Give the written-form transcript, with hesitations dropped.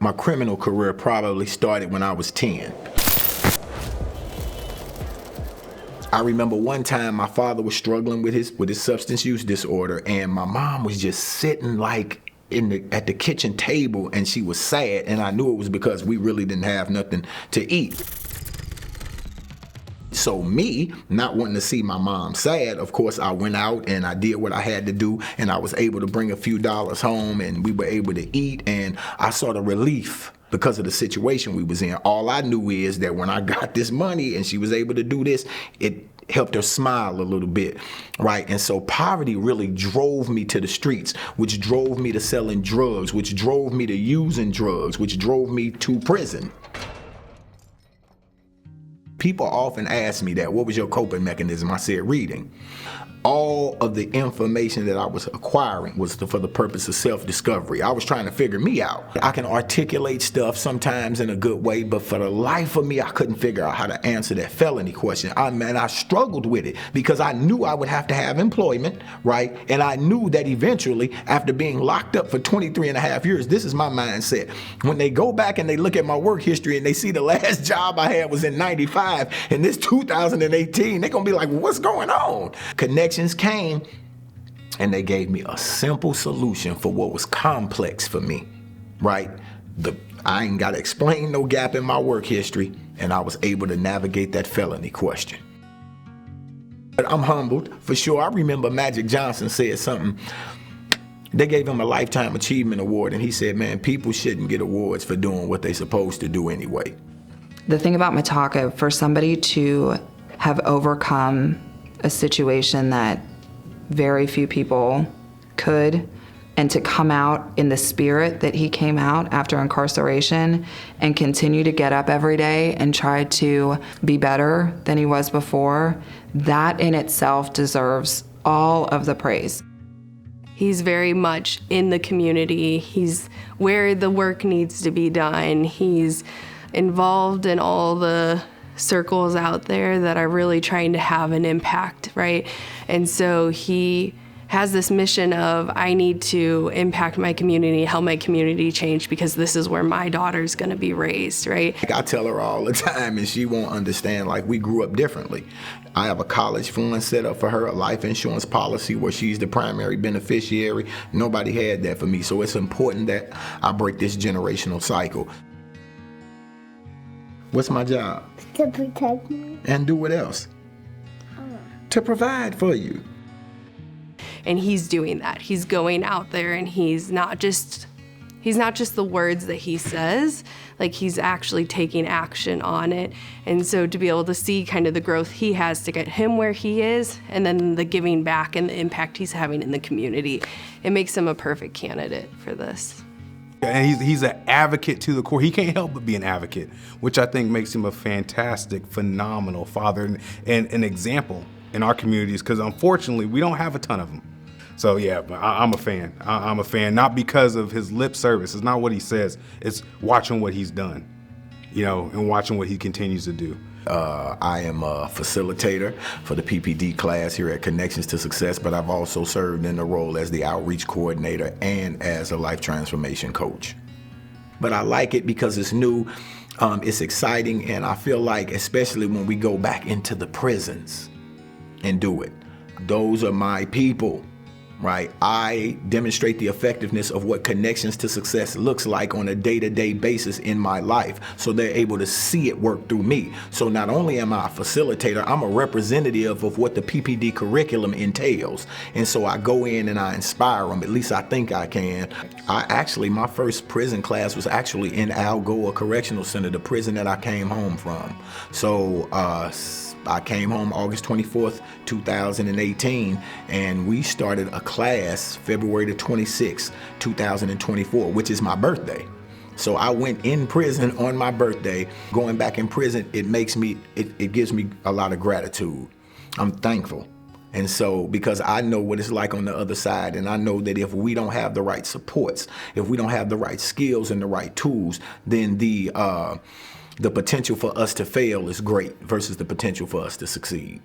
My criminal career probably started when I was 10. I remember one time my father was struggling with his substance use disorder, and my mom was just sitting like at the kitchen table, and she was sad, and I knew it was because we really didn't have nothing to eat. So me, not wanting to see my mom sad, of course I went out and I did what I had to do, and I was able to bring a few dollars home, and we were able to eat, and I saw the relief because of the situation we was in. All I knew is that when I got this money and she was able to do this, it helped her smile a little bit, right? And so poverty really drove me to the streets, which drove me to selling drugs, which drove me to using drugs, which drove me to prison. People often ask me that, what was your coping mechanism? I said, reading. All of the information that I was acquiring was for the purpose of self-discovery. I was trying to figure me out. I can articulate stuff sometimes in a good way, but for the life of me, I couldn't figure out how to answer that felony question. I struggled with it because I knew I would have to have employment, right? And I knew that eventually, after being locked up for 23 and a half years, this is my mindset. When they go back and they look at my work history and they see the last job I had was in 95 and this 2018, they're gonna be like, well, what's going on? Connections came and they gave me a simple solution for what was complex for me, right? I ain't gotta explain no gap in my work history, and I was able to navigate that felony question. But I'm humbled, for sure. I remember Magic Johnson said something. They gave him a Lifetime Achievement Award, and he said, man, people shouldn't get awards for doing what they're supposed to do anyway. The thing about Mataka, for somebody to have overcome a situation that very few people could, and to come out in the spirit that he came out after incarceration and continue to get up every day and try to be better than he was before, that in itself deserves all of the praise. He's very much in the community. He's where the work needs to be done. He's involved in all the circles out there that are really trying to have an impact, right? And so he has this mission of, I need to impact my community, help my community change, because this is where my daughter's gonna be raised, right? I tell her all the time and she won't understand, like, we grew up differently. I have a college fund set up for her, a life insurance policy where she's the primary beneficiary. Nobody had that for me, so it's important that I break this generational cycle. What's my job? To protect me. And do what else? To provide for you. And he's doing that. He's going out there, and he's not just the words that he says, like he's actually taking action on it. And so to be able to see kind of the growth he has to get him where he is, and then the giving back and the impact he's having in the community, it makes him a perfect candidate for this. And he's an advocate to the core. He can't help but be an advocate, which I think makes him a fantastic, phenomenal father and an example in our communities, because unfortunately we don't have a ton of them. So yeah, I'm a fan. I'm a fan, not because of his lip service. It's not what he says. It's watching what he's done, you know, and watching what he continues to do. I am a facilitator for the PPD class here at Connections to Success, but I've also served in the role as the outreach coordinator and as a life transformation coach. But I like it because it's new, it's exciting, and I feel like, especially when we go back into the prisons and do it, those are my people. Right? I demonstrate the effectiveness of what Connections to Success looks like on a day-to-day basis in my life, so they're able to see it work through me. So not only am I a facilitator, I'm a representative of what the PPD curriculum entails. And so I go in and I inspire them, at least I think I can. My first prison class was actually in Algoa Correctional Center, the prison that I came home from. So I came home August 24th, 2018, and we started a class February the 26th, 2024, which is my birthday. So I went in prison on my birthday. Going back in prison, it gives me a lot of gratitude. I'm thankful. And so, because I know what it's like on the other side, and I know that if we don't have the right supports, if we don't have the right skills and the right tools, then the potential for us to fail is great versus the potential for us to succeed.